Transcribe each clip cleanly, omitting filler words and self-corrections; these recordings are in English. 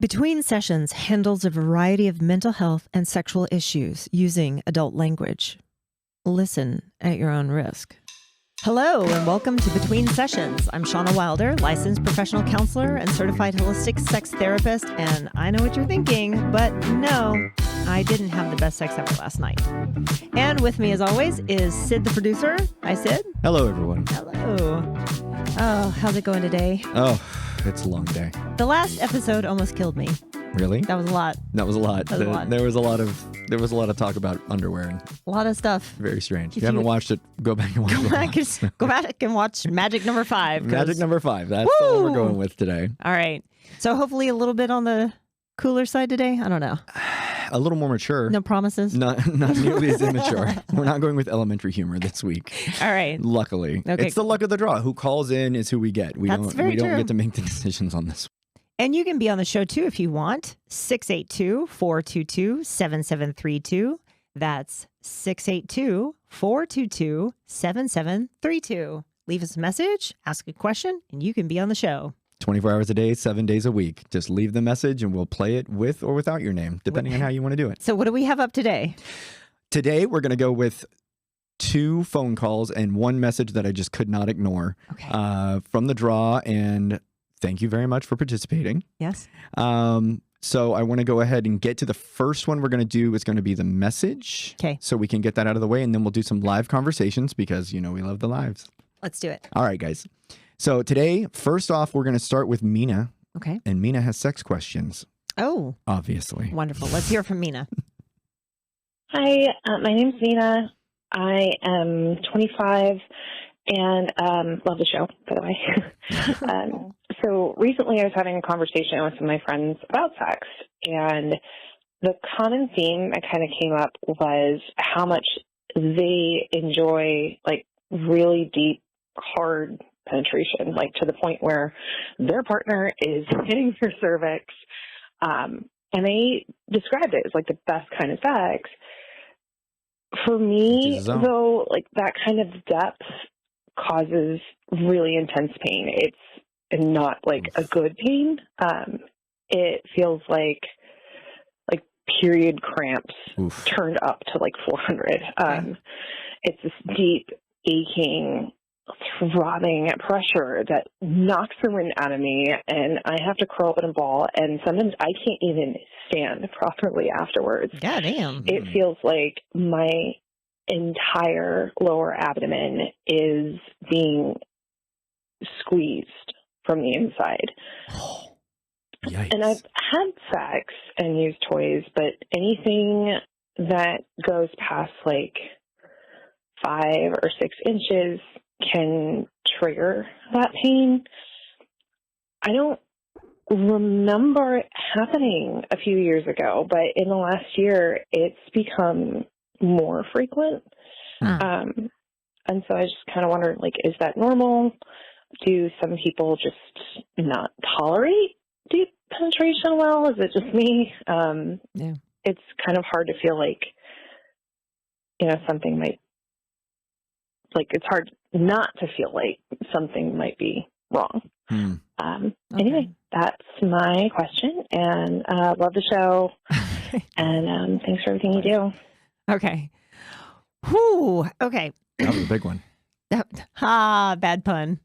Between Sessions handles a variety of mental health and sexual issues using adult language. Listen at your own risk. Hello and welcome to Between Sessions. I'm Shauna Wilder, licensed professional counselor and certified holistic sex therapist. And I know what you're thinking, but no, I didn't have the best sex ever last night. And with me as always is Sid, the producer. Hi, Sid. Hello, everyone. Hello. Oh, how's it going today? Oh, it's a long day. The last episode almost killed me. Really? That was a lot. That was a lot. That was a lot. There was a lot of talk about underwear and A lot of stuff. very strange. If you haven't watched it, go back and watch it. Go back and watch Magic Number 5. Magic Number 5. That's the one we're going with today. All right. So hopefully a little bit on the cooler side today. I don't know. A little more mature. No promises. Not nearly as immature. We're not going with elementary humor this week. All right. Luckily. Okay. It's the luck of the draw. Who calls in is who we get. We That's very don't true. get to make the decisions on this. And you can be on the show too if you want. 682-422-7732. That's 682-422-7732. Leave us a message, ask a question, and you can be on the show. 24 hours a day, 7 days a week. Just leave the message and we'll play it with or without your name, depending on how you want to do it. So what do we have up today? Today, we're going to go with 2 phone calls and 1 message that I just could not ignore Okay. from the draw. And thank you very much for participating. Yes. So I want to go ahead and get to the first one we're going to do is going to be the message. Okay. So we can get that out of the way. And then we'll do some live conversations because, we love the lives. Let's do it. All right, guys. So today, first off, we're going to start with Mina. Okay. And Mina has sex questions, Oh, obviously. wonderful. Let's hear from Mina. Hi, my name's Nina. I am 25 and love the show, by the way. So recently I was having a conversation with some of my friends about sex, and the common theme that kind of came up was how much they enjoy, like, really deep, hard penetration, like to the point where their partner is hitting their cervix, and they described it as like the best kind of sex. For me, though, like that kind of depth causes really intense pain. It's not like a good pain. It feels like period cramps turned up to like 400. It's this deep, aching, throbbing pressure that knocks the wind out of me, and I have to curl up in a ball, and sometimes I can't even stand properly afterwards. God damn. It feels like my entire lower abdomen is being squeezed from the inside. Yikes. And I've had sex and used toys, but anything that goes past like 5 or 6 inches can trigger that pain. I don't remember it happening a few years ago, but in the last year, it's become more frequent. And so I just kind of wondered, like, is that normal? Do some people just not tolerate deep penetration well? Is it just me? Yeah. It's kind of hard to feel like, something might, like, it's hard not to feel like something might be wrong. Anyway, that's my question, and love the show, and thanks for everything you do. Okay. Whew. Okay. That was a big one. Bad pun.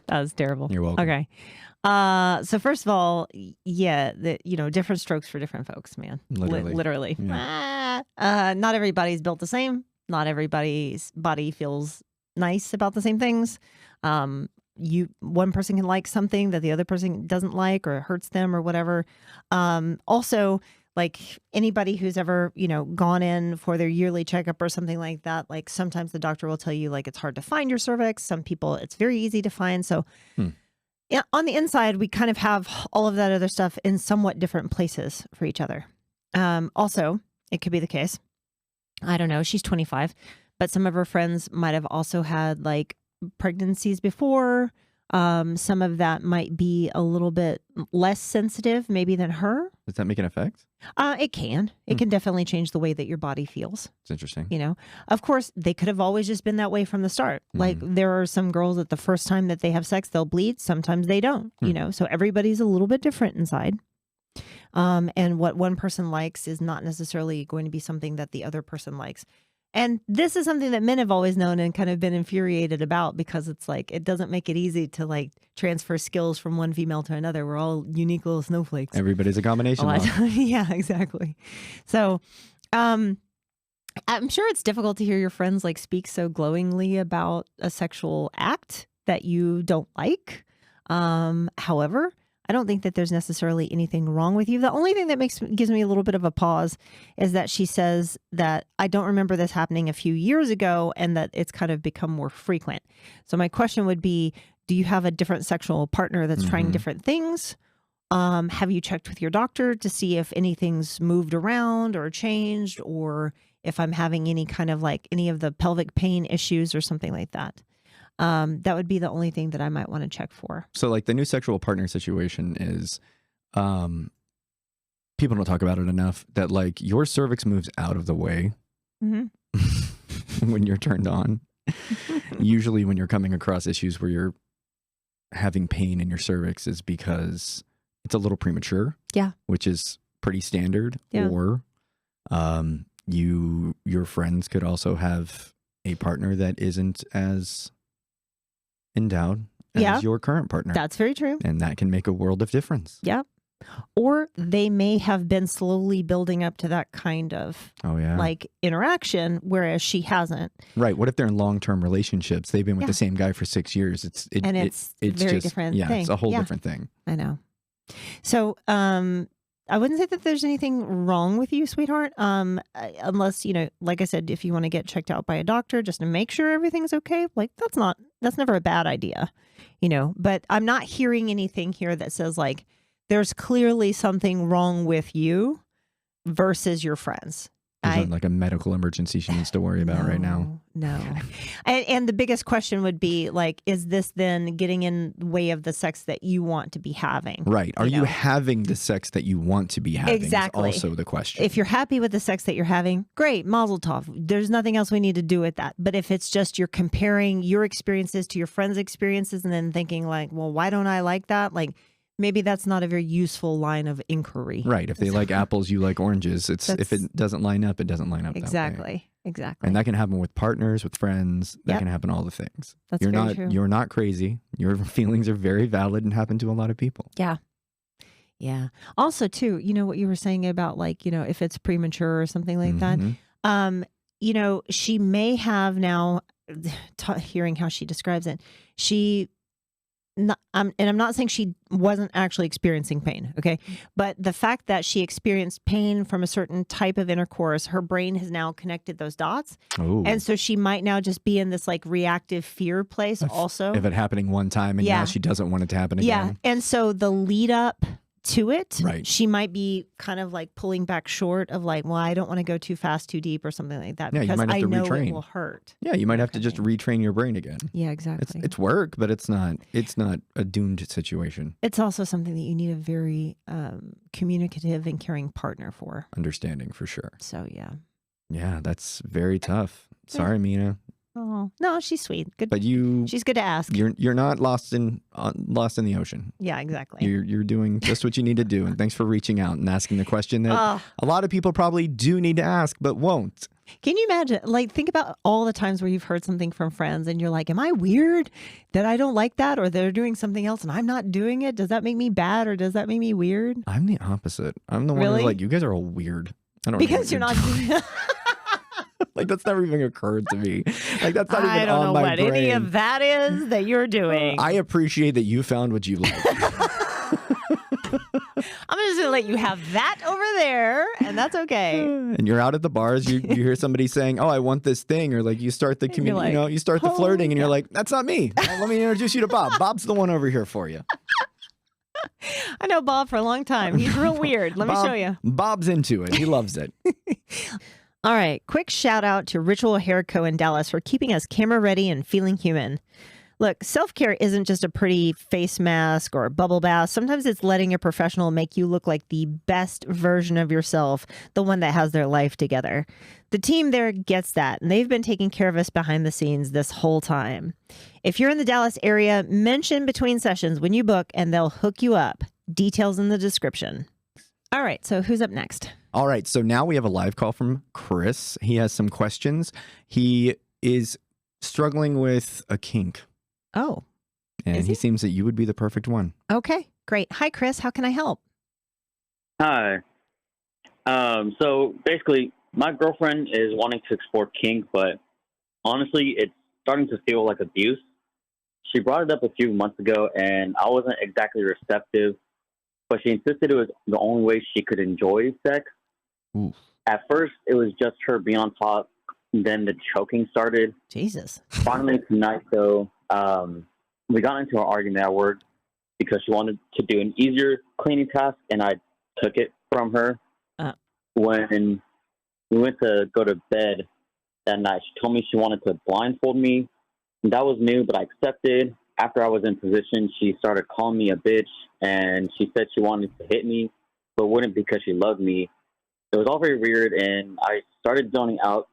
That was terrible. You're welcome. Okay. So first of all, yeah, different strokes for different folks, man. Literally. Yeah. Not everybody's built the same. Not everybody's body feels nice about the same things. One person can like something that the other person doesn't like, or it hurts them or whatever. Also, like anybody who's ever, gone in for their yearly checkup or something like that, like sometimes the doctor will tell you like it's hard to find your cervix. Some people, it's very easy to find. So yeah, on the inside, we kind of have all of that other stuff in somewhat different places for each other. Also, it could be the case, I don't know, she's 25, but some of her friends might have also had like pregnancies before. Some of that might be a little bit less sensitive maybe than her. Does that make an effect? It can. It can definitely change the way that your body feels. It's interesting. Of course, they could have always just been that way from the start. Like there are some girls that the first time that they have sex, they'll bleed. Sometimes they don't, so everybody's a little bit different inside. And what one person likes is not necessarily going to be something that the other person likes. And this is something that men have always known and kind of been infuriated about, because it's like, it doesn't make it easy to like transfer skills from one female to another. We're all unique little snowflakes. Everybody's a combination. Yeah, exactly. So, I'm sure it's difficult to hear your friends like speak so glowingly about a sexual act that you don't like. However, I don't think that there's necessarily anything wrong with you. The only thing that gives me a little bit of a pause is that she says that I don't remember this happening a few years ago and that it's kind of become more frequent. So my question would be, do you have a different sexual partner that's trying different things? Have you checked with your doctor to see if anything's moved around or changed, or if I'm having any kind of like any of the pelvic pain issues or something like that? That would be the only thing that I might want to check for. So like the new sexual partner situation is, people don't talk about it enough, that like your cervix moves out of the way when you're turned on. Usually when you're coming across issues where you're having pain in your cervix is because it's a little premature. Yeah. Which is pretty standard. Yeah. Or your friends could also have a partner that isn't as endowed as your current partner. That's very true. And that can make a world of difference. Yeah. Or they may have been slowly building up to that kind of like interaction, whereas she hasn't. Right. What if they're in long-term relationships? They've been with the same guy for 6 years. It's very just, different. Yeah, thing. It's a whole different thing. I know. So, I wouldn't say that there's anything wrong with you, sweetheart. Unless, like I said, if you want to get checked out by a doctor just to make sure everything's okay, like that's never a bad idea, but I'm not hearing anything here that says like, there's clearly something wrong with you versus your friends. Isn't like a medical emergency she needs to worry about right now. No. And the biggest question would be like, is this then getting in the way of the sex that you want to be having? Right. Are you having the sex that you want to be having? Exactly. Is also the question. If you're happy with the sex that you're having, great, mazel tov. There's nothing else we need to do with that. But if it's just you're comparing your experiences to your friends' experiences and then thinking like, well, why don't I like that? Like, maybe that's not a very useful line of inquiry. Right. If they like apples, you like oranges. If it doesn't line up, it doesn't line up. Exactly. Exactly. And that can happen with partners, with friends. That can happen all the things. That's very true. You're not crazy. Your feelings are very valid and happen to a lot of people. Yeah. Yeah. Also, too, what you were saying about like, if it's premature or something like that, she may have now, hearing how she describes it, and I'm not saying she wasn't actually experiencing pain, okay? But the fact that she experienced pain from a certain type of intercourse, her brain has now connected those dots. Ooh. And so she might now just be in this like reactive fear place also. If it happening one time and now she doesn't want it to happen again. Yeah, and so the lead up to it, right, she might be kind of like pulling back short of like, well, I don't want to go too fast, too deep or something like that, because I know it will hurt. Yeah, you might have to just retrain your brain again. Yeah, exactly. It's work, but it's not a doomed situation. It's also something that you need a very communicative and caring partner for. Understanding, for sure. So, yeah. Yeah, that's very tough. Sorry, Mina. Oh no, she's sweet. Good, but she's good to ask. You're not lost in the ocean. Yeah, exactly. You're doing just what you need to do, and thanks for reaching out and asking the question that a lot of people probably do need to ask but won't. Can you imagine? Like, think about all the times where you've heard something from friends, and you're like, "Am I weird that I don't like that, or they're doing something else and I'm not doing it? Does that make me bad, or does that make me weird?" I'm the opposite. I'm the one who's like, "You guys are all weird." I don't because you're not doing. Like, that's never even occurred to me. Like, that's not even on my brain. I don't know what any of that is that you're doing. I appreciate that you found what you like. I'm just going to let you have that over there, and that's okay. And you're out at the bars, you hear somebody saying, "Oh, I want this thing," or like you start the community, you start the flirting, and you're like, "That's not me. Let me introduce you to Bob. Bob's the one over here for you." I know Bob for a long time. He's real weird. Let me show you. Bob's into it. He loves it. All right. Quick shout out to Ritual Hair Co. in Dallas for keeping us camera ready and feeling human. Look, self-care isn't just a pretty face mask or a bubble bath. Sometimes it's letting a professional make you look like the best version of yourself, the one that has their life together. The team there gets that, and they've been taking care of us behind the scenes this whole time. If you're in the Dallas area, mention Between Sessions when you book, and they'll hook you up. Details in the description. All right. So who's up next? All right. So now we have a live call from Chris. He has some questions. He is struggling with a kink. Oh. And he seems that you would be the perfect one. Okay. Great. Hi, Chris. How can I help? Hi. So basically, my girlfriend is wanting to explore kink, but honestly, it's starting to feel like abuse. She brought it up a few months ago, and I wasn't exactly receptive, but she insisted it was the only way she could enjoy sex. Ooh. At first, it was just her being on top, then the choking started. Jesus. Finally, tonight, though, we got into an argument at work because she wanted to do an easier cleaning task, and I took it from her. When we went to go to bed that night, she told me she wanted to blindfold me. That was new, but I accepted. After I was in position, she started calling me a bitch, and she said she wanted to hit me, but wouldn't because she loved me. It was all very weird, and I started zoning out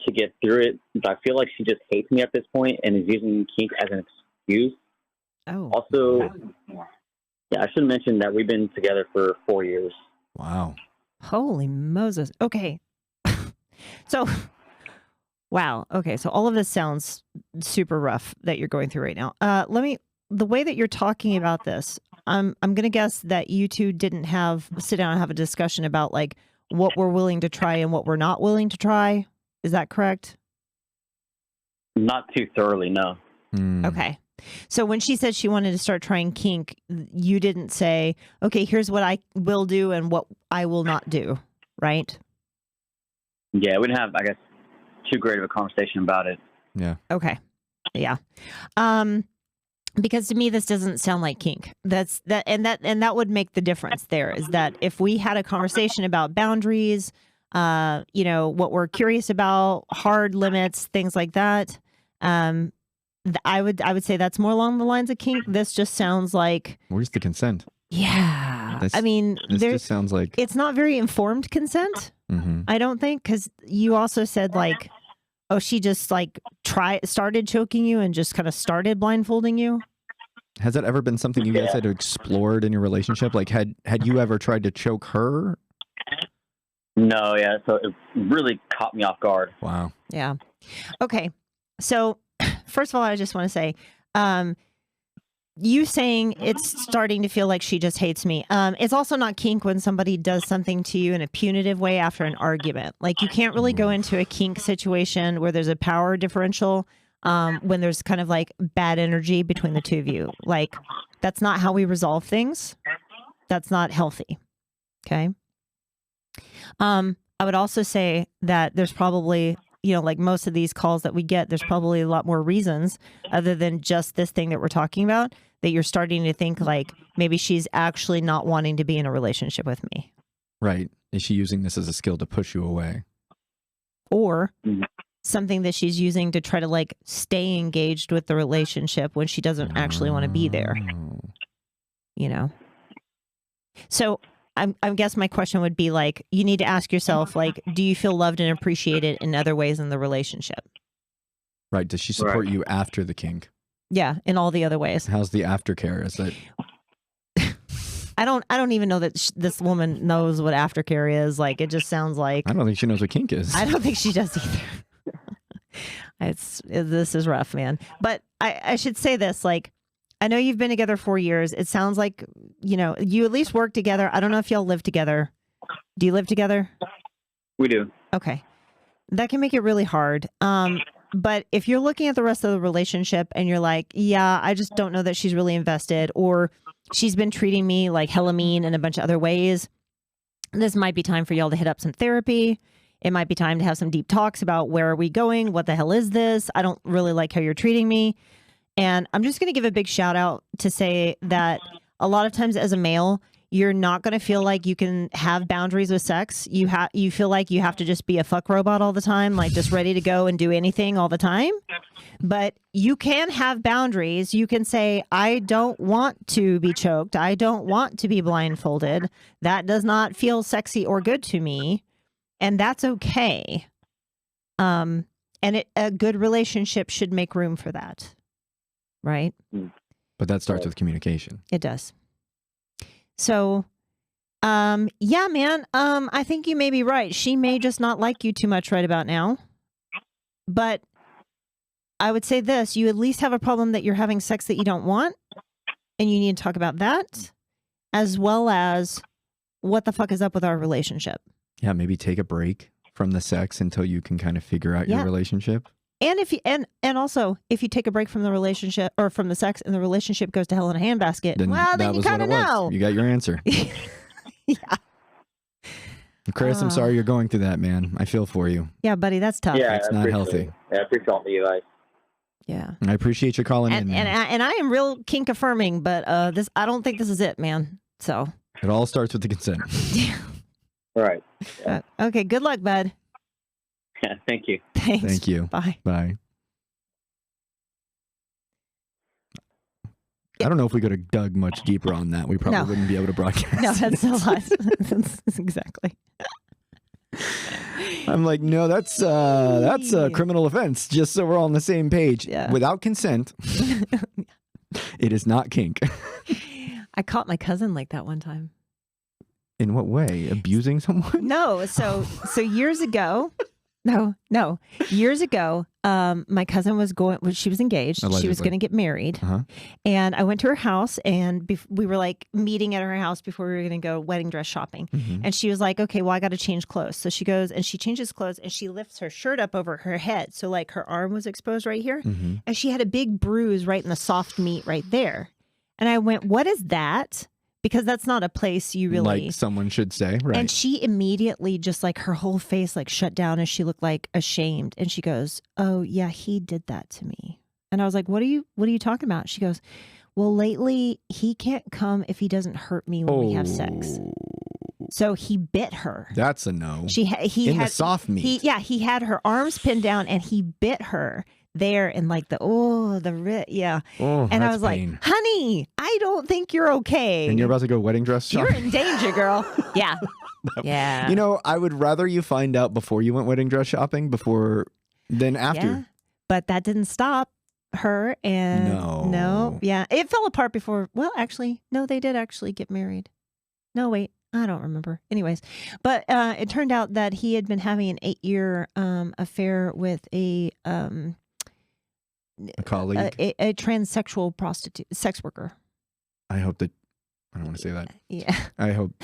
to get through it, but I feel like she just hates me at this point and is using kink as an excuse. Oh. Also, I should mention that we've been together for 4 years. Wow. Holy Moses. Okay. So, wow. Okay. So all of this sounds super rough that you're going through right now. The way that you're talking about this, I'm going to guess that you two didn't sit down and have a discussion about like what we're willing to try and what we're not willing to try. Is that correct? Not too thoroughly, no. Okay. So when she said she wanted to start trying kink, you didn't say, okay, here's what I will do and what I will not do, right? Yeah, we didn't have, I guess, too great of a conversation about it. Yeah. Okay. Yeah. Because to me, this doesn't sound like kink. That would make the difference there is that if we had a conversation about boundaries, what we're curious about, hard limits, things like that, I would say that's more along the lines of kink. This just sounds like, where's the consent? Yeah. This just sounds like it's not very informed consent. Mm-hmm. I don't think, because you also said like, oh, she just like started choking you and just kind of started blindfolding you. Has that ever been something you guys had explored in your relationship? Like, had you ever tried to choke her? No, yeah. So it really caught me off guard. Wow. Yeah. Okay. So first of all, I just want to say, you saying it's starting to feel like she just hates me. It's also not kink when somebody does something to you in a punitive way after an argument. Like you can't really go into a kink situation where there's a power differential when there's kind of like bad energy between the two of you. Like that's not how we resolve things. That's not healthy. Okay. I would also say that there's probably, like most of these calls that we get, there's probably a lot more reasons other than just this thing that we're talking about that you're starting to think like maybe she's actually not wanting to be in a relationship with me. Right. Is she using this as a skill to push you away? Or something that she's using to try to like stay engaged with the relationship when she doesn't actually want to be there. So I guess my question would be like, you need to ask yourself, like, do you feel loved and appreciated in other ways in the relationship? Right. Does she support you after the kink? Yeah, in all the other ways. How's the aftercare? Is it? I don't even know that this woman knows what aftercare is. Like, it just sounds like. I don't think she knows what kink is. I don't think she does either. This is rough, man. But I should say this, like, I know you've been together 4 years. It sounds like, you at least work together. I don't know if y'all live together. Do you live together? We do. Okay. That can make it really hard. But if you're looking at the rest of the relationship and you're like, yeah, I just don't know that she's really invested, or she's been treating me like hella mean in a bunch of other ways, this might be time for y'all to hit up some therapy. It might be time to have some deep talks about where are we going? What the hell is this? I don't really like how you're treating me. And I'm just going to give a big shout out to say that a lot of times as a male, you're not going to feel like you can have boundaries with sex. You feel like you have to just be a fuck robot all the time, like just ready to go and do anything all the time. But you can have boundaries. You can say, I don't want to be choked. I don't want to be blindfolded. That does not feel sexy or good to me. And that's okay. And a good relationship should make room for that. Right? But that starts with communication. It does. So Yeah, man. I think you may be right. She may just not like you too much right about now. But I would say this, you at least have a problem that you're having sex that you don't want, and you need to talk about that, as well as what the fuck is up with our relationship. Yeah, maybe take a break from the sex until you can kind of figure out your relationship. And if you and also if you take a break from the relationship or from the sex and the relationship goes to hell in a handbasket, then you kind of know. You got your answer. Yeah. Chris, I'm sorry you're going through that, man. I feel for you. Yeah, buddy, that's tough. Yeah, it's not healthy. Yeah, I appreciate all you guys. Yeah. I appreciate you calling in. And I am real kink affirming, but I don't think this is it, man. So it all starts with the consent. Yeah. All right. Okay, good luck, bud. Yeah, thank you. Thanks. Thank you. Bye. Bye. I don't know if we could have dug much deeper on that. We probably wouldn't be able to broadcast. No, that's a lot. That's exactly. I'm like, no, that's a criminal offense. Just so we're all on the same page. Yeah. Without consent, it is not kink. I caught my cousin like that one time. In what way? Abusing someone? No. So years ago. No. Years ago, my cousin was she was engaged. Allegedly. She was going to get married. And I went to her house and we were like meeting at her house before we were going to go wedding dress shopping. And she was like, okay, well, I got to change clothes. So she goes and she changes clothes and she lifts her shirt up over her head. So like her arm was exposed right here. And she had a big bruise right in the soft meat right there. And I went, what is that? Because that's not a place you really... Like someone should say, right. And she immediately just like her whole face like shut down and she looked like ashamed. And she goes, oh yeah, he did that to me. And I was like, what are you talking about? She goes, well, lately he can't come if he doesn't hurt me when we have sex. So he bit her. That's a no. He in had the soft meat. He had her arms pinned down and he bit her there and like yeah. Oh, and I was pain. like, honey, I don't think you're okay. And you're about to go wedding dress shopping? You're in danger, girl. Yeah. Yeah. You know, I would rather you find out before you went wedding dress shopping than after. Yeah. But that didn't stop her. And no. Yeah. It fell apart before. Well, actually, no, they did actually get married. No, wait. I don't remember. Anyways, but it turned out that he had been having an 8-year affair with a colleague, a transsexual sex worker. I hope that I don't want to say that. Yeah. I hope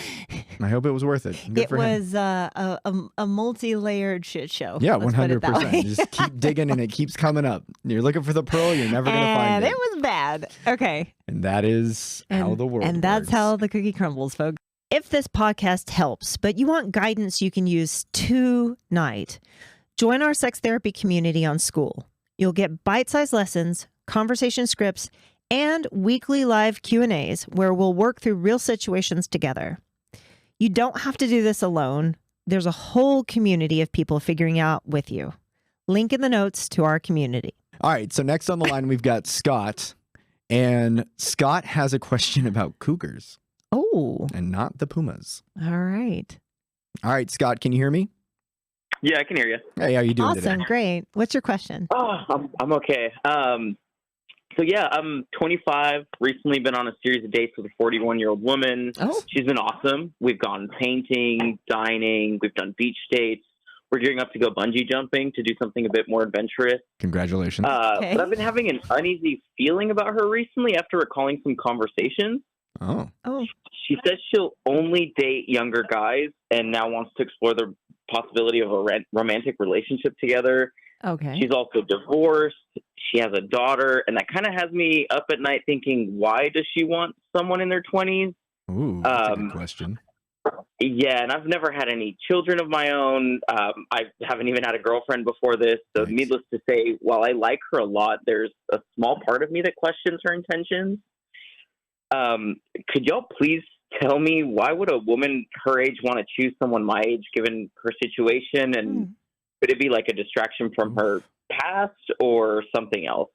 it was worth it. Good it for was him. A multi-layered shit show. Yeah, 100%. Just keep digging and it keeps coming up. You're looking for the pearl, you're never going to find it. And it was bad. Okay. And that is how the world And that's works. how the cookie crumbles, folks. If this podcast helps, but you want guidance you can use tonight, join our sex therapy community on School. You'll get bite-sized lessons, conversation scripts, and weekly live Q&As where we'll work through real situations together. You don't have to do this alone. There's a whole community of people figuring out with you. Link in the notes to our community. All right, so next on the line, we've got Scott. And Scott has a question about cougars. Oh. And not the pumas. All right. All right, Scott, can you hear me? Yeah, I can hear you. Hey, how you doing today? Awesome, great. What's your question? Oh, I'm okay. So yeah, I'm 25, recently been on a series of dates with a 41-year-old woman. Oh. She's been awesome. We've gone painting, dining, we've done beach dates. We're gearing up to go bungee jumping to do something a bit more adventurous. Congratulations. Okay. But I've been having an uneasy feeling about her recently after recalling some conversations. Oh. She says she'll only date younger guys and now wants to explore the possibility of a romantic relationship together. Okay. She's also divorced. She has a daughter, and that kind of has me up at night thinking, why does she want someone in their 20s? Ooh, that's a good question. Yeah, and I've never had any children of my own. I haven't even had a girlfriend before this. So Nice. Needless to say, while I like her a lot, there's a small part of me that questions her intentions. Could y'all please tell me, why would a woman her age want to choose someone my age given her situation? And could it be like a distraction from her past or something else?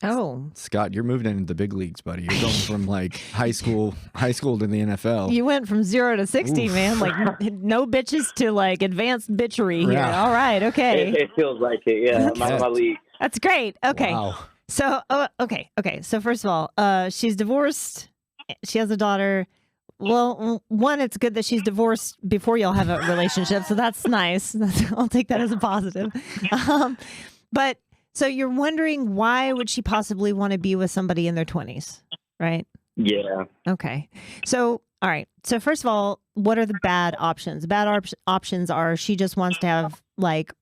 Oh. Scott, you're moving into the big leagues, buddy. You're going from like high school to the NFL. You went from 0 to 60, Oof. man. Like no bitches to like advanced bitchery here. Yeah. All right. Okay. It feels like it, yeah. My league. That's great. Okay. Wow. So, okay. So first of all, she's divorced. She has a daughter. Well, one, it's good that she's divorced before y'all have a relationship, so that's nice. I'll take that as a positive. But so you're wondering, why would she possibly want to be with somebody in their 20s, right? Yeah. Okay. So, all right. So first of all, what are the bad options? The bad options are she just wants to have like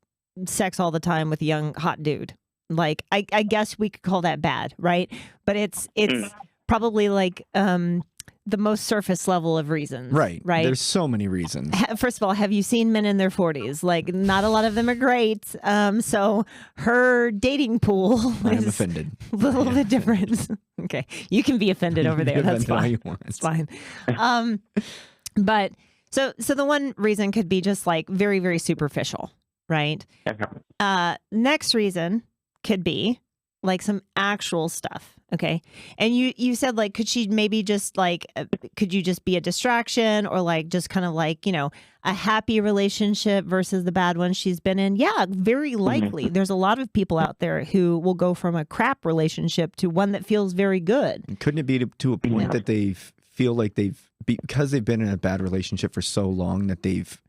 sex all the time with a young hot dude. Like I guess we could call that bad, right? But it's probably like the most surface level of reasons. Right. Right. There's so many reasons. First of all, have you seen men in their 40s? Like, not a lot of them are great. So her dating pool I'm is offended. a little bit different. Okay. You can be offended over there. That's fine. It's fine. But so the one reason could be just like very, very superficial, right? Next reason could be like some actual stuff. Okay. And you said like, could she maybe just like, could you just be a distraction, or like just kind of like, you know, a happy relationship versus the bad one she's been in? Yeah, very likely. There's a lot of people out there who will go from a crap relationship to one that feels very good. Couldn't it be to a point that they feel like because they've been in a bad relationship for so long that they've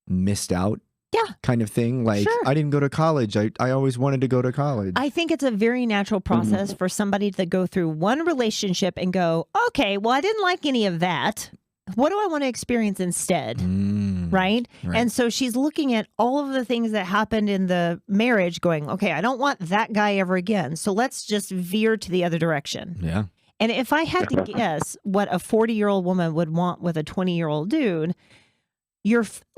missed out? Yeah. Kind of thing. Like, sure. I didn't go to college. I always wanted to go to college. I think it's a very natural process for somebody to go through one relationship and go, okay, well, I didn't like any of that. What do I want to experience instead? Right? And so she's looking at all of the things that happened in the marriage going, okay, I don't want that guy ever again. So let's just veer to the other direction. Yeah. And if I had to guess what a 40-year-old woman would want with a 20-year-old dude,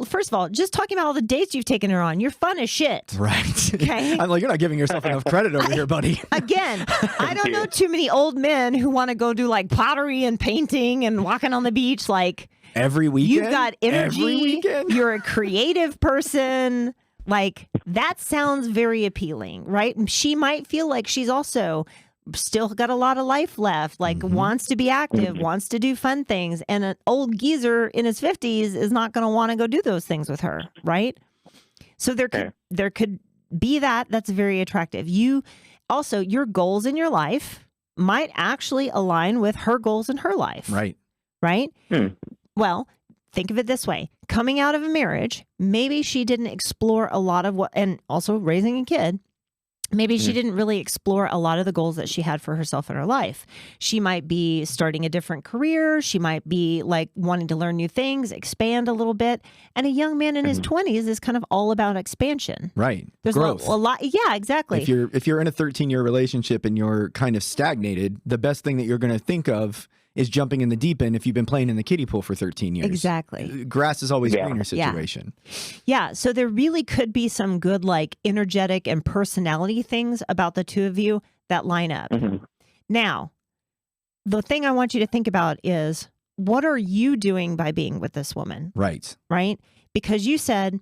first of all, just talking about all the dates you've taken her on, you're fun as shit. Right. Okay. I'm like, you're not giving yourself enough credit over here, buddy. Again, I don't know too many old men who want to go do like pottery and painting and walking on the beach. Like every weekend. You've got energy. Every weekend. You're a creative person. Like that sounds very appealing, right? And she might feel like she's also still got a lot of life left, like wants to be active, wants to do fun things. And an old geezer in his 50s is not going to want to go do those things with her, right? So there could be that's very attractive. You also, your goals in your life might actually align with her goals in her life. Right. Right? Well, think of it this way. Coming out of a marriage, maybe she didn't explore a lot of and also raising a kid, maybe she didn't really explore a lot of the goals that she had for herself in her life. She might be starting a different career. She might be like wanting to learn new things, expand a little bit. And a young man in his 20s is kind of all about expansion. Right. There's growth. A lot. Yeah, exactly. If you're in a 13-year relationship and you're kind of stagnated, the best thing that you're going to think of is jumping in the deep end if you've been playing in the kiddie pool for 13 years. Exactly. Grass is always greener situation. Yeah. So there really could be some good like energetic and personality things about the two of you that line up. Now, the thing I want you to think about is, what are you doing by being with this woman? Right. Right? Because you said,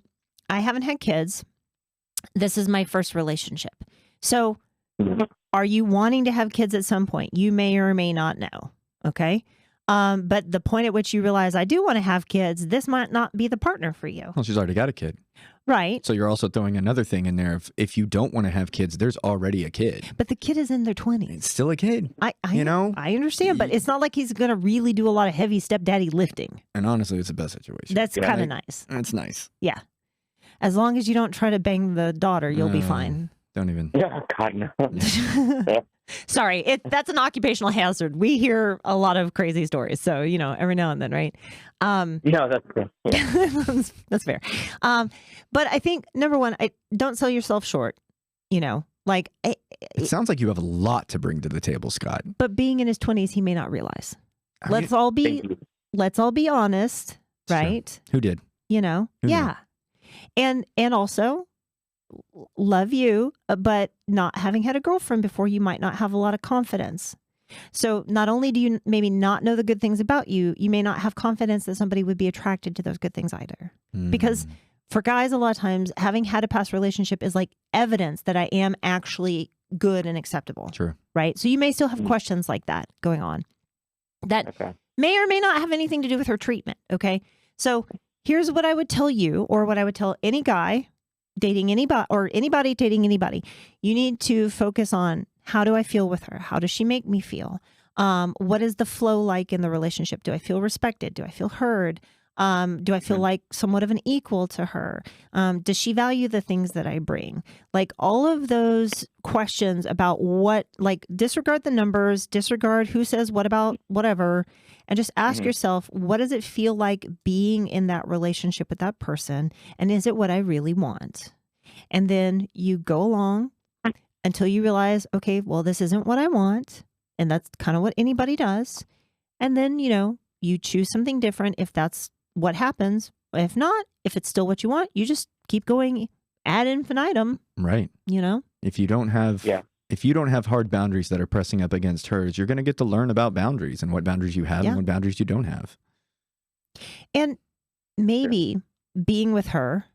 I haven't had kids. This is my first relationship. So are you wanting to have kids at some point? You may or may not know. Okay. But the point at which you realize I do want to have kids, this might not be the partner for you. Well, she's already got a kid. Right. So you're also throwing another thing in there. If you don't want to have kids, there's already a kid. But the kid is in their 20s. It's still a kid. I understand, but it's not like he's going to really do a lot of heavy stepdaddy lifting. And honestly, it's the best situation. That's kind of nice. That's nice. Yeah. As long as you don't try to bang the daughter, you'll be fine. Don't even. Yeah, God, no. Sorry, that's an occupational hazard. We hear a lot of crazy stories, so every now and then, right? No, that's fair. Yeah. That's fair. But I think number one, don't sell yourself short. Like it sounds like you have a lot to bring to the table, Scott. But being in his 20s, he may not realize. Let's all be honest, right? Sure. Who did? Who yeah, knew? And also. Love you, but not having had a girlfriend before, you might not have a lot of confidence. So not only do you maybe not know the good things about you, you may not have confidence that somebody would be attracted to those good things either. Because for guys, a lot of times having had a past relationship is like evidence that I am actually good and acceptable. True. Right. So you may still have questions like that going on that may or may not have anything to do with her treatment. Okay. So here's what I would tell you, or what I would tell any guy dating anybody, or anybody dating anybody. You need to focus on, how do I feel with her? How does she make me feel? What is the flow like in the relationship? Do I feel respected? Do I feel heard? Do I feel like somewhat of an equal to her? Does she value the things that I bring? Like all of those questions about what, like disregard the numbers, disregard who says what about whatever, and just ask yourself, what does it feel like being in that relationship with that person? And is it what I really want? And then you go along until you realize, okay, well, this isn't what I want. And that's kind of what anybody does. And then, you choose something different if that's what happens. If not, if it's still what you want, you just keep going ad infinitum. Right. If you don't have hard boundaries that are pressing up against hers, you're going to get to learn about boundaries and what boundaries you have and what boundaries you don't have. And maybe being with her,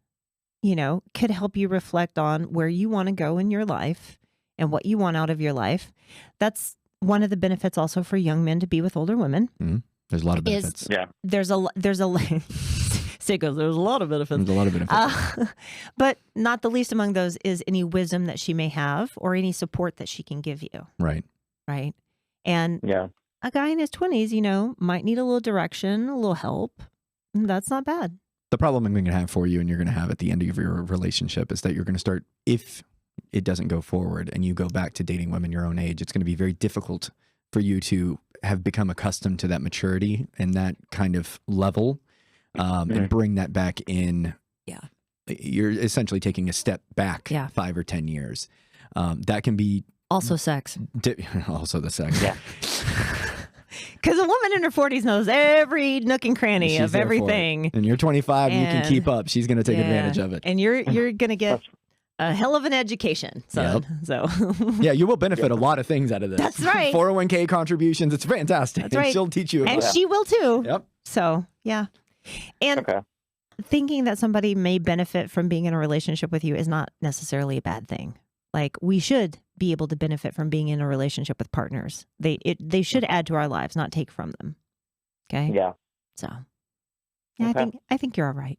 could help you reflect on where you want to go in your life and what you want out of your life. That's one of the benefits also for young men to be with older women. There's a lot of benefits. There's a Sickos, there's a lot of benefits. There's a lot of benefits. But not the least among those is any wisdom that she may have or any support that she can give you. Right. And a guy in his 20s, might need a little direction, a little help. That's not bad. The problem I'm going to have for you and you're going to have at the end of your relationship is that you're going to start, if it doesn't go forward and you go back to dating women your own age, it's going to be very difficult for you to have become accustomed to that maturity and that kind of level and bring that back in. You're essentially taking a step back 5 or 10 years. That can be also sex. Also the sex. Because a woman in her 40s knows every nook and cranny of everything. And you're 25 and you can keep up. She's going to take advantage of it. And you're going to get a hell of an education, son. So you will benefit a lot of things out of this. That's right. 401k contributions. It's fantastic. That's right. She'll teach you. And she will too. Yep. So, And thinking that somebody may benefit from being in a relationship with you is not necessarily a bad thing. Like, we should be able to benefit from being in a relationship with partners. They should add to our lives, not take from them. Okay? Yeah. So, I think you're all right.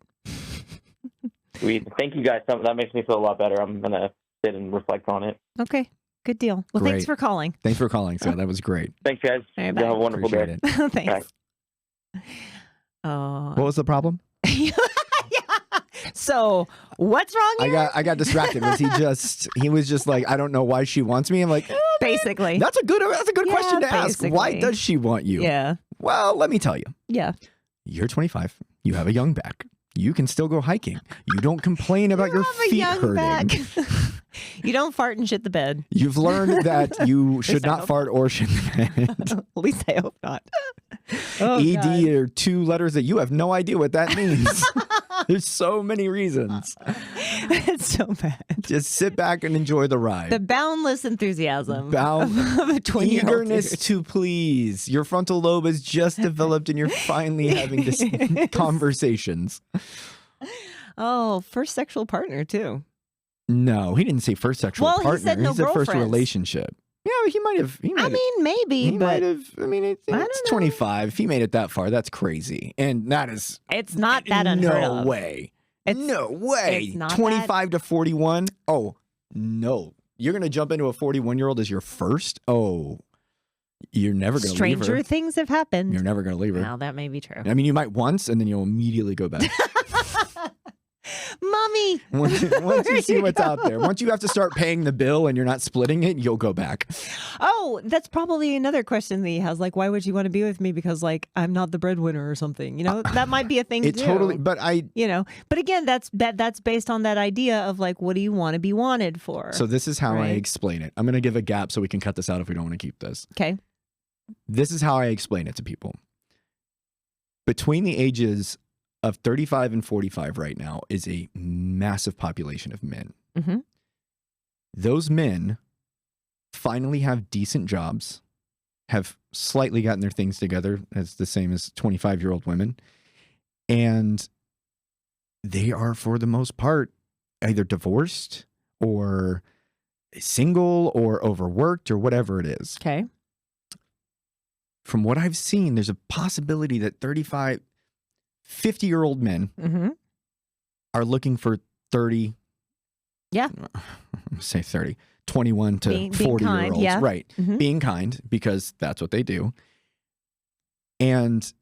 Sweet. Thank you guys. That makes me feel a lot better. I'm going to sit and reflect on it. Okay. Good deal. Well, Great. Thanks for calling. Thanks for calling, Scott. That was great. Thanks, guys. Right, you have a wonderful day. Thanks. What was the problem? So what's wrong here? I got distracted. He was just like, I don't know why she wants me. I'm like, basically. That's a good question to ask. Why does she want you? Yeah. Well, let me tell you. Yeah. You're 25. You have a young back. You can still go hiking. You don't complain about your feet hurting. You don't fart and shit the bed. You've learned that you should not fart or shit the bed. At least I hope not. ED are 2 letters that you have no idea what that means. There's so many reasons. It's so bad. Just sit back and enjoy the ride. The boundless enthusiasm of a 20-year-old eagerness dude. to please. Your frontal lobe is just developed and you're finally having this conversations. Oh, first sexual partner too. No, he didn't say first sexual partner. He said no he said first girlfriends. relationship. Yeah, he might have. Maybe, but it's 25. If he made it that far, that's crazy. And that is. It's not that unheard of. No way. No way. It's not 25 to 41. Oh, no. You're going to jump into a 41-year-old as your first? Oh, you're never going to leave her. Stranger things have happened. You're never going to leave her. Now, that may be true. I mean, you might once, and then you'll immediately go back. Mommy! Once you see what's out there. Once you have to start paying the bill and you're not splitting it, you'll go back. Oh, that's probably another question that he has. Like, why would you want to be with me? Because, like, I'm not the breadwinner or something. That might be a thing to do. Totally, but But again, that's based on that idea of, like, what do you want to be wanted for? So this is how I explain it. I'm going to give a gap so we can cut this out if we don't want to keep this. Okay. This is how I explain it to people. Between the ages of 35 and 45 right now is a massive population of men. Mm-hmm. Those men finally have decent jobs, have slightly gotten their things together, as the same as 25-year-old women, and they are, for the most part, either divorced or single or overworked or whatever it is. Okay. From what I've seen, there's a possibility that 35, 50-year-old men are looking for 30. Yeah. Say 30. 21 to 40-year-olds. Yeah. Right. Being kind, because that's what they do. And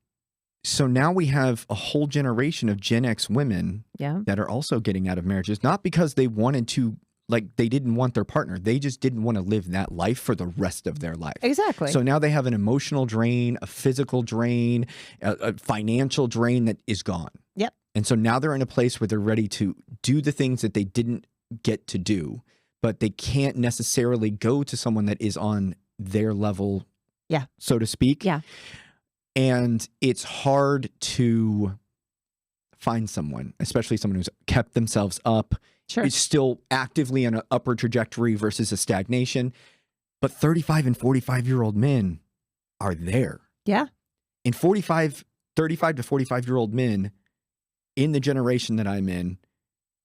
so now we have a whole generation of Gen X women that are also getting out of marriages, not because they wanted to, like, they didn't want their partner. They just didn't want to live that life for the rest of their life. Exactly. So now they have an emotional drain, a physical drain, a financial drain that is gone. Yep. And so now they're in a place where they're ready to do the things that they didn't get to do, but they can't necessarily go to someone that is on their level, so to speak. Yeah. And it's hard to find someone, especially someone who's kept themselves up, is still actively on an upward trajectory versus a stagnation. But 35 and 45-year-old men are there. Yeah. And 35 to 45-year-old men in the generation that I'm in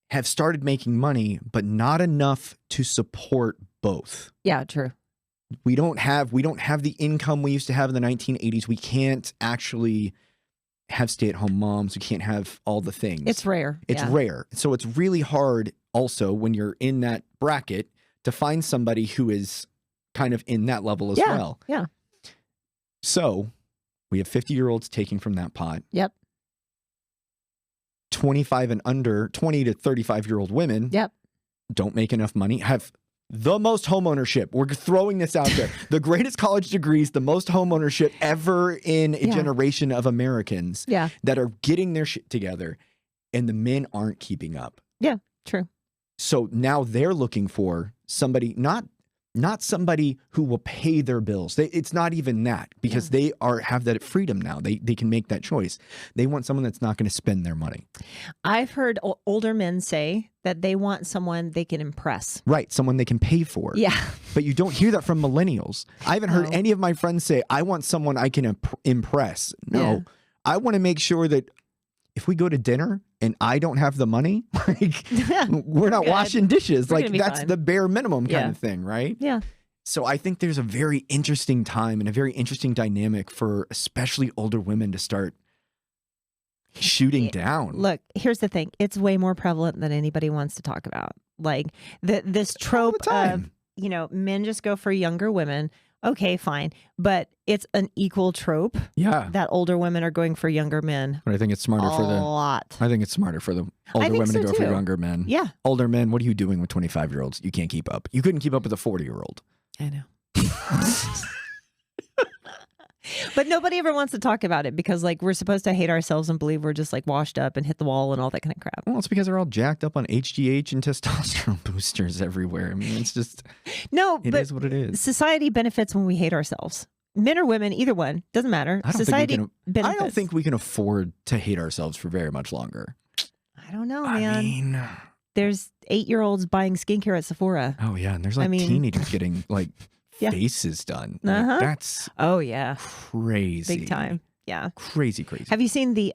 have started making money, but not enough to support both. Yeah, true. We don't have the income we used to have in the 1980s. We can't actually have stay-at-home moms. We can't have all the things. It's rare. It's rare. So it's really hard also when you're in that bracket to find somebody who is kind of in that level as well. Yeah. So we have 50-year-olds taking from that pot. Yep. 25 and under, 20 to 35-year-old women don't make enough money, have the most homeownership. We're throwing this out there. The greatest college degrees, the most homeownership ever in a generation of Americans that are getting their shit together, and the men aren't keeping up. Yeah, true. So now they're looking for somebody, not somebody who will pay their bills. It's not even that, because they have that freedom now. They can make that choice. They want someone that's not going to spend their money. I've heard older men say that they want someone they can impress. Right, someone they can pay for. Yeah. But you don't hear that from millennials. I haven't heard any of my friends say, I want someone I can impress. No, I want to make sure that if we go to dinner and I don't have the money, like we're not washing dishes. Like that's the bare minimum kind of thing, right? Yeah. So I think there's a very interesting time and a very interesting dynamic for especially older women to start shooting down. Look, here's the thing. It's way more prevalent than anybody wants to talk about. Like this trope of, men just go for younger women. Okay, fine. But it's an equal trope. Yeah. That older women are going for younger men. But I think it's smarter I think it's smarter for the older women to go for younger men. Yeah. Older men, what are you doing with 25-year-olds? You can't keep up. You couldn't keep up with a 40-year-old. I know. But nobody ever wants to talk about it because, like, we're supposed to hate ourselves and believe we're just, like, washed up and hit the wall and all that kind of crap. Well, it's because they're all jacked up on HGH and testosterone boosters everywhere. I mean, it's just... It is what it is. Society benefits when we hate ourselves. Men or women, either one. Doesn't matter. Society benefits. I don't think we can afford to hate ourselves for very much longer. I don't know, man. I mean... There's 8-year-olds buying skincare at Sephora. Oh, yeah. And there's, like, teenagers getting, like... faces done. Like, that's crazy. Big time. Yeah. Crazy. Have you seen the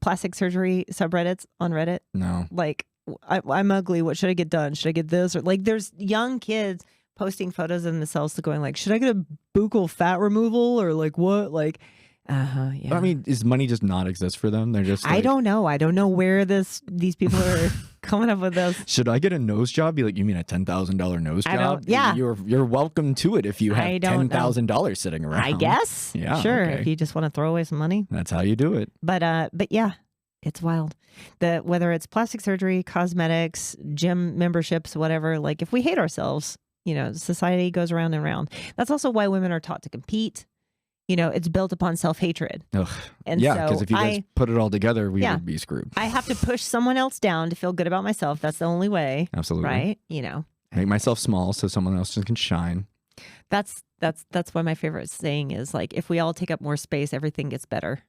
plastic surgery subreddits on Reddit? No. Like, I'm ugly. What should I get done? Should I get this? Or like, there's young kids posting photos of themselves to going like, should I get a buccal fat removal or like what? Like, yeah. I mean, is money just not exist for them? They're just. Like, I don't know. I don't know where these people are coming up with this. Should I get a nose job? Be like, you mean a $10,000 nose job? Yeah. You're welcome to it if you have $10,000 sitting around. I guess. Yeah. Sure. Okay. If you just want to throw away some money. That's how you do it. But yeah, it's wild. Whether it's plastic surgery, cosmetics, gym memberships, whatever. Like if we hate ourselves, society goes around and around. That's also why women are taught to compete. It's built upon self-hatred. And because if you guys put it all together, we would be screwed. I have to push someone else down to feel good about myself. That's the only way. Absolutely. Right? Make myself small so someone else can shine. That's why my favorite saying is like, if we all take up more space, everything gets better.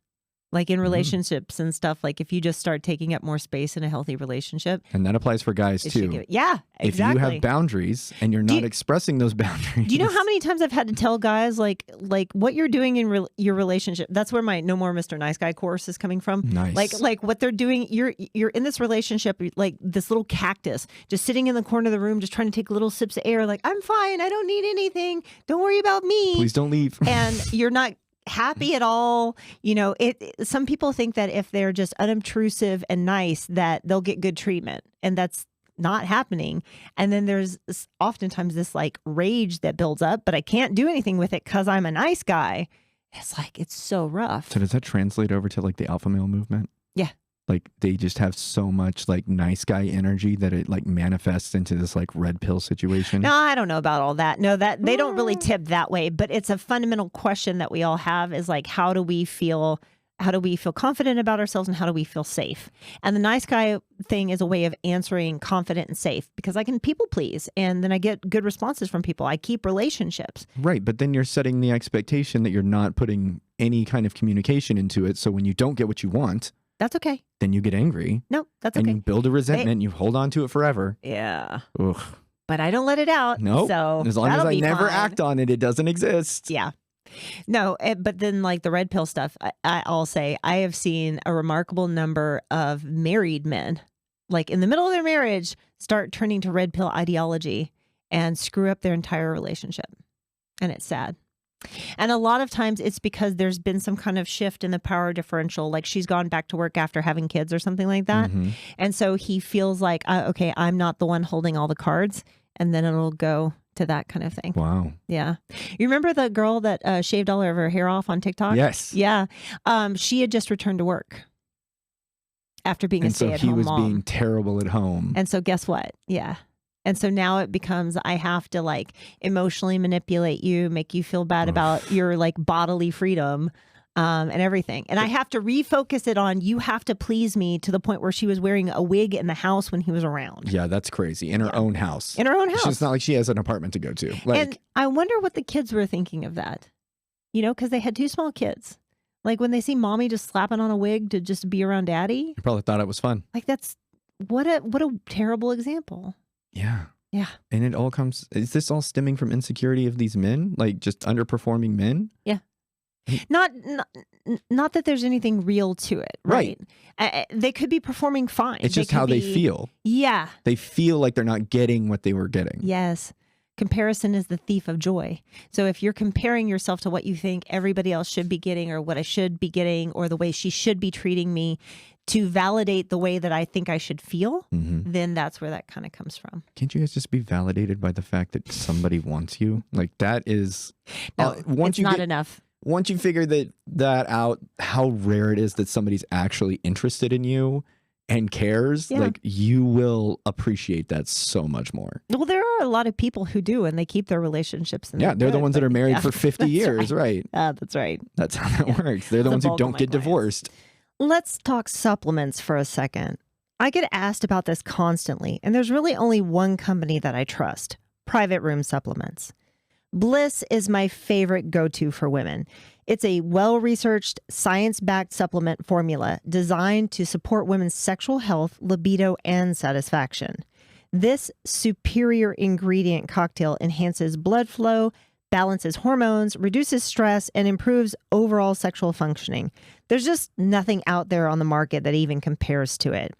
Like in relationships and stuff, like if you just start taking up more space in a healthy relationship. And that applies for guys too. Yeah, exactly. If you have boundaries and you're not expressing those boundaries. Do you know how many times I've had to tell guys like what you're doing in your relationship? That's where my No More Mr. Nice Guy course is coming from. Nice. Like what they're doing, you're in this relationship, like this little cactus, just sitting in the corner of the room, just trying to take little sips of air. Like, I'm fine. I don't need anything. Don't worry about me. Please don't leave. And you're not happy at all. Some people think that if they're just unobtrusive and nice, that they'll get good treatment. And that's not happening. And then there's oftentimes this like rage that builds up, but I can't do anything with it because I'm a nice guy. It's like, it's so rough. So does that translate over to like the alpha male movement? Yeah. Like they just have so much like nice guy energy that it like manifests into this like red pill situation. No, I don't know about all that. No, that they don't really tip that way, but it's a fundamental question that we all have is like, how do we feel confident about ourselves and how do we feel safe? And the nice guy thing is a way of answering confident and safe because I can people please and then I get good responses from people. I keep relationships. Right. But then you're setting the expectation that you're not putting any kind of communication into it. So when you don't get what you want, that's okay. Then you get angry. No, that's okay. And you build a resentment and you hold on to it forever. Yeah. Ugh. But I don't let it out. No. So as long as I never fine. act on it, it doesn't exist. Yeah. No, but then like the red pill stuff, I'll say I have seen a remarkable number of married men, like in the middle of their marriage, start turning to red pill ideology and screw up their entire relationship. And it's sad. And a lot of times it's because there's been some kind of shift in the power differential, like she's gone back to work after having kids or something like that. Mm-hmm. And so he feels like, okay, I'm not the one holding all the cards. And then it'll go to that kind of thing. Wow. Yeah. You remember the girl that shaved all of her hair off on TikTok? Yes. Yeah. She had just returned to work after being a stay-at-home mom. And so he was being terrible at home. And so guess what? Yeah. And so now it becomes, I have to like emotionally manipulate you, make you feel bad about your like bodily freedom and everything. And I have to refocus it on, you have to please me to the point where she was wearing a wig in the house when he was around. Yeah, that's crazy. In her own house. In her own house. It's not like she has an apartment to go to. Like, and I wonder what the kids were thinking of that, you know, because they had two small kids. Like when they see mommy just slapping on a wig to just be around daddy. You probably thought it was fun. Like that's, what a terrible example. Yeah. Yeah. And it all comes, is this all stemming from insecurity of these men? Like just underperforming men? Yeah. Not that there's anything real to it. Right. They could be performing fine. It's just how they feel. Yeah. They feel like they're not getting what they were getting. Yes. Comparison is the thief of joy. So if you're comparing yourself to what you think everybody else should be getting or what I should be getting or the way she should be treating me to validate the way that I think I should feel, then that's where that kind of comes from. Can't you guys just be validated by the fact that somebody wants you? Like that is... No, it's not enough. Once you figure that out, how rare it is that somebody's actually interested in you and cares, like you will appreciate that so much more. Well, there are a lot of people who do, and they keep their relationships. Yeah, they're the ones that are married for 50 years, right? That's right. That's how that works. They're the ones who don't get divorced. Let's talk supplements for a second. I get asked about this constantly, and there's really only one company that I trust, Private Room Supplements. Bliss is my favorite go-to for women. It's a well-researched, science-backed supplement formula designed to support women's sexual health, libido, and satisfaction. This superior ingredient cocktail enhances blood flow, balances hormones, reduces stress, and improves overall sexual functioning. There's just nothing out there on the market that even compares to it.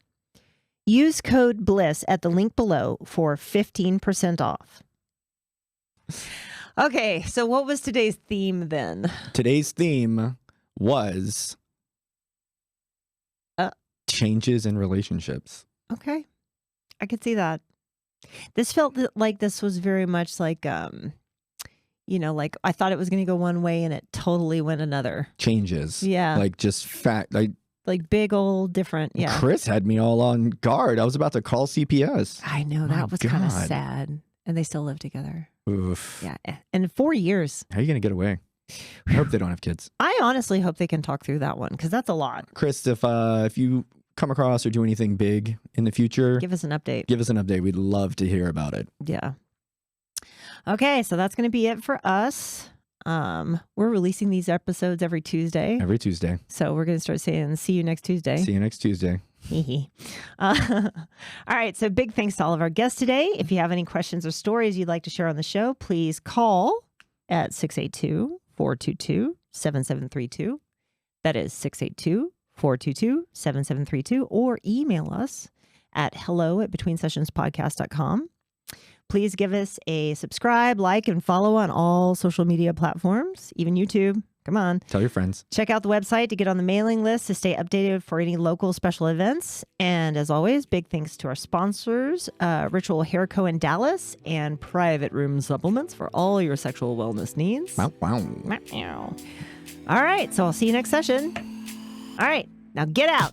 Use code BLISS at the link below for 15% off. Okay, so what was today's theme then? Today's theme was changes in relationships. Okay, I could see that. This felt like this was very much like, you know, like I thought it was going to go one way and it totally went another. Changes. Yeah. Like just fact, like big old different. Yeah. Chris had me all on guard. I was about to call CPS. I know, that was kind of sad. And they still live together. Oof. Yeah. And 4 years. How are you going to get away? I hope they don't have kids. I honestly hope they can talk through that one because that's a lot. Chris, if you come across or do anything big in the future, give us an update. Give us an update. We'd love to hear about it. Yeah. Okay. So that's going to be it for us. We're releasing these episodes every Tuesday. Every Tuesday. So we're going to start saying, see you next Tuesday. See you next Tuesday. All right. So big thanks to all of our guests today. If you have any questions or stories you'd like to share on the show, please call at 682-422-7732. That is 682-422-7732, or email us at hello@betweensessionspodcast.com. Please give us a subscribe, like, and follow on all social media platforms, even YouTube. Come on. Tell your friends. Check out the website to get on the mailing list to stay updated for any local special events. And as always, big thanks to our sponsors, Ritual Hair Co. in Dallas and Private Room Supplements for all your sexual wellness needs. Wow, wow. All right, so I'll see you next session. All right, now get out.